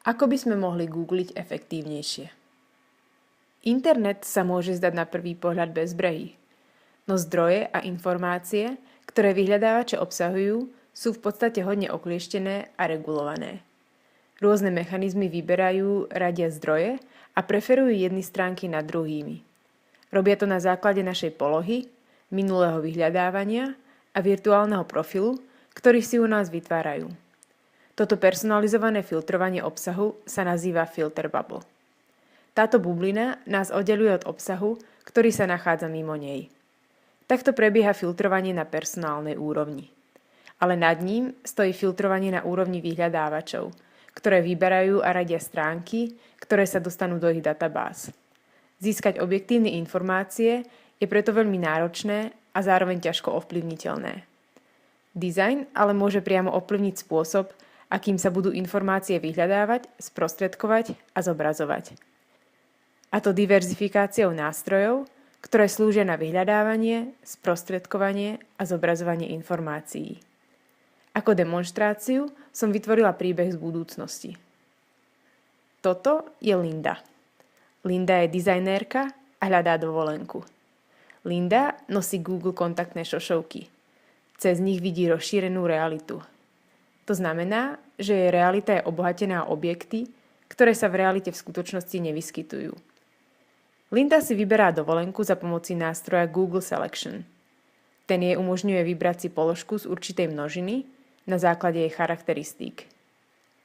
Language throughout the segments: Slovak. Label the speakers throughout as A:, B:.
A: Ako by sme mohli googliť efektívnejšie? Internet sa môže zdať na prvý pohľad bezbrehý, no zdroje a informácie, ktoré vyhľadávače obsahujú, sú v podstate hodne oklieštené a regulované. Rôzne mechanizmy vyberajú, radia zdroje a preferujú jedny stránky nad druhými. Robia to na základe našej polohy, minulého vyhľadávania a virtuálneho profilu, ktorý si u nás vytvárajú. Toto personalizované filtrovanie obsahu sa nazýva filter bubble. Táto bublina nás oddeľuje od obsahu, ktorý sa nachádza mimo nej. Takto prebieha filtrovanie na personálnej úrovni. Ale nad ním stojí filtrovanie na úrovni vyhľadávačov, ktoré vyberajú a radia stránky, ktoré sa dostanú do ich databáz. Získať objektívne informácie je preto veľmi náročné a zároveň ťažko ovplyvniteľné. Dizajn ale môže priamo ovplyvniť spôsob, akým sa budú informácie vyhľadávať, sprostredkovať a zobrazovať. A to diverzifikáciou nástrojov, ktoré slúžia na vyhľadávanie, sprostredkovanie a zobrazovanie informácií. Ako demonštráciu som vytvorila príbeh z budúcnosti. Toto je Linda. Linda je dizajnérka a hľadá dovolenku. Linda nosí Google kontaktné šošovky. Cez nich vidí rozšírenú realitu. To znamená, že jej realita je obohatená o objekty, ktoré sa v realite v skutočnosti nevyskytujú. Linda si vyberá dovolenku za pomoci nástroja Google Selection. Ten jej umožňuje vybrať si položku z určitej množiny na základe jej charakteristík.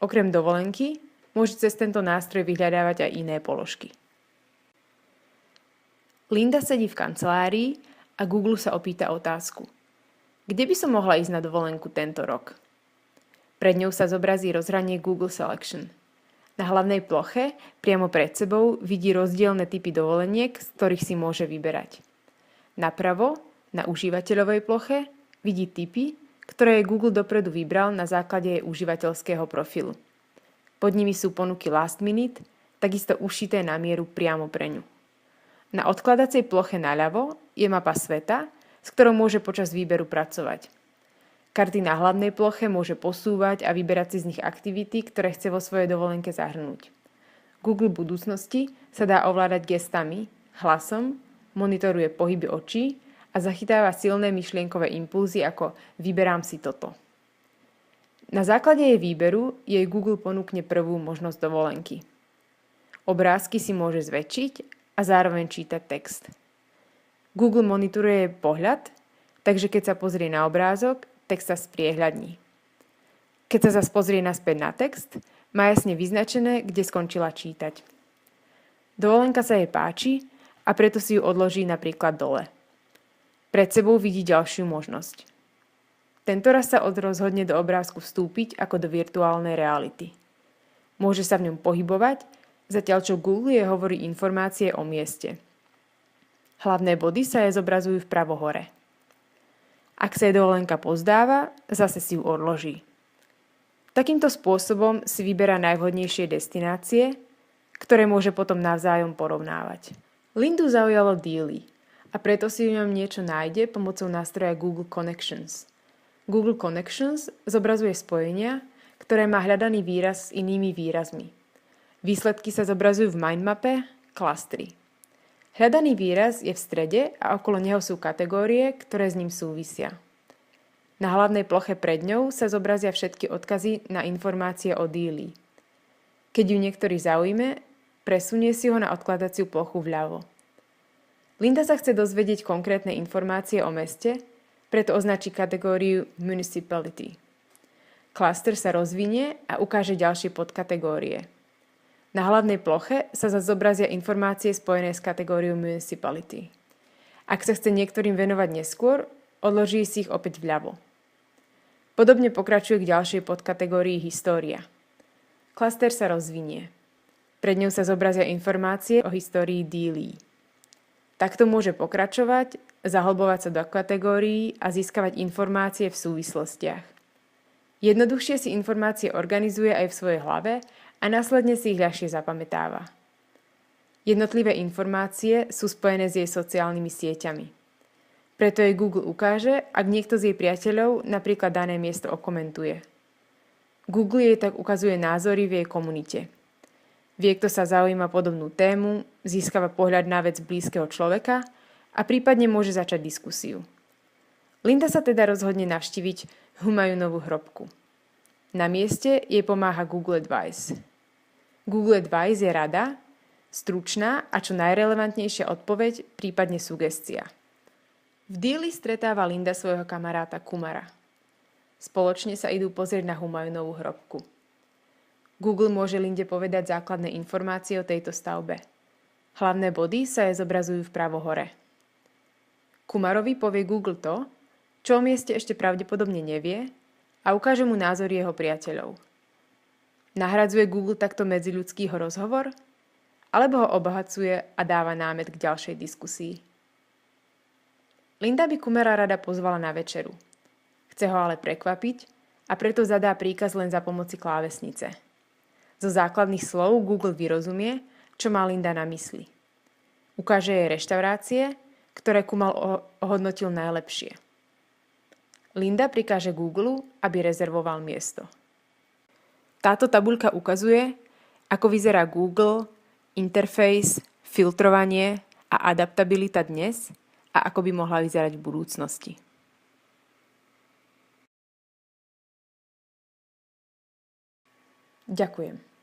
A: Okrem dovolenky môže cez tento nástroj vyhľadávať aj iné položky. Linda sedí v kancelárii a Google sa opýta otázku. Kde by som mohla ísť na dovolenku tento rok? Pred ňou sa zobrazí rozhranie Google Selection. Na hlavnej ploche, priamo pred sebou, vidí rozdielne typy dovoleniek, z ktorých si môže vyberať. Napravo, na užívateľovej ploche, vidí typy, ktoré Google dopredu vybral na základe jej užívateľského profilu. Pod nimi sú ponuky last minute, takisto ušité na mieru priamo pre ňu. Na odkladacej ploche naľavo je mapa sveta, s ktorou môže počas výberu pracovať. Karty na hlavnej ploche môže posúvať a vyberať si z nich aktivity, ktoré chce vo svojej dovolenke zahrnúť. Google budúcnosti sa dá ovládať gestami, hlasom, monitoruje pohyby očí a zachytáva silné myšlienkové impulzy ako vyberám si toto. Na základe jej výberu jej Google ponúkne prvú možnosť dovolenky. Obrázky si môže zväčšiť a zároveň čítať text. Google monitoruje jej pohľad, takže keď sa pozrie na obrázok, text sa spriehľadní. Keď sa zas pozrie naspäť na text, má jasne vyznačené, kde skončila čítať. Dovolenka sa jej páči a preto si ju odloží napríklad dole. Pred sebou vidí ďalšiu možnosť. Tentoraz sa rozhodne do obrázku vstúpiť ako do virtuálnej reality. Môže sa v ňom pohybovať, zatiaľ čo Google jej hovorí informácie o mieste. Hlavné body sa jej zobrazujú vpravo hore. Ak sa jej dovolenka pozdáva, zase si ju odloží. Takýmto spôsobom si vyberá najvhodnejšie destinácie, ktoré môže potom navzájom porovnávať. Lindu zaujalo díly a preto si v ňom niečo nájde pomocou nástroja Google Connections. Google Connections zobrazuje spojenia, ktoré má hľadaný výraz s inými výrazmi. Výsledky sa zobrazujú v mindmape, klastri. Hľadaný výraz je v strede a okolo neho sú kategórie, ktoré s ním súvisia. Na hlavnej ploche pred ňou sa zobrazia všetky odkazy na informácie o díli. Keď ju niektorý zaujme, presunie si ho na odkladaciu plochu vľavo. Linda sa chce dozvedieť konkrétne informácie o meste, preto označí kategóriu Municipality. Cluster sa rozvinie a ukáže ďalšie podkategórie. Na hlavnej ploche sa zase zobrazia informácie spojené s kategóriou Municipality. Ak sa chce niektorým venovať neskôr, odloží si ich opäť vľavo. Podobne pokračuje k ďalšej podkategórii História. Klaster sa rozvinie. Pred ňou sa zobrazia informácie o histórii dílí. Takto môže pokračovať, zahlbovať sa do kategórií a získavať informácie v súvislostiach. Jednoduchšie si informácie organizuje aj v svojej hlave a následne si ich ľahšie zapamätáva. Jednotlivé informácie sú spojené s jej sociálnymi sieťami. Preto jej Google ukáže, ak niekto z jej priateľov napríklad dané miesto okomentuje. Google jej tak ukazuje názory v jej komunite. Vie, kto sa zaujíma podobnú tému, získava pohľad na vec blízkeho človeka a prípadne môže začať diskusiu. Linda sa teda rozhodne navštíviť Humayunovú hrobku. Na mieste jej pomáha Google Advice. Google Advice je rada, stručná a čo najrelevantnejšia odpoveď, prípadne sugestia. V Dili stretáva Linda svojho kamaráta Kumara. Spoločne sa idú pozrieť na Humayunovú hrobku. Google môže Linde povedať základné informácie o tejto stavbe. Hlavné body sa jej zobrazujú vpravo hore. Kumarovi povie Google to, čo o mieste ešte pravdepodobne nevie a ukáže mu názor jeho priateľov. Nahradzuje Google takto medziľudský rozhovor? Alebo ho obohacuje a dáva námet k ďalšej diskusii? Linda by Kumara rada pozvala na večeru. Chce ho ale prekvapiť a preto zadá príkaz len za pomoci klávesnice. Zo základných slov Google vyrozumie, čo má Linda na mysli. Ukáže jej reštaurácie, ktoré Kumal ohodnotil najlepšie. Linda prikáže Google, aby rezervoval miesto. Táto tabuľka ukazuje, ako vyzerá Google, interfejs, filtrovanie a adaptabilita dnes a ako by mohla vyzerať v budúcnosti. Ďakujem.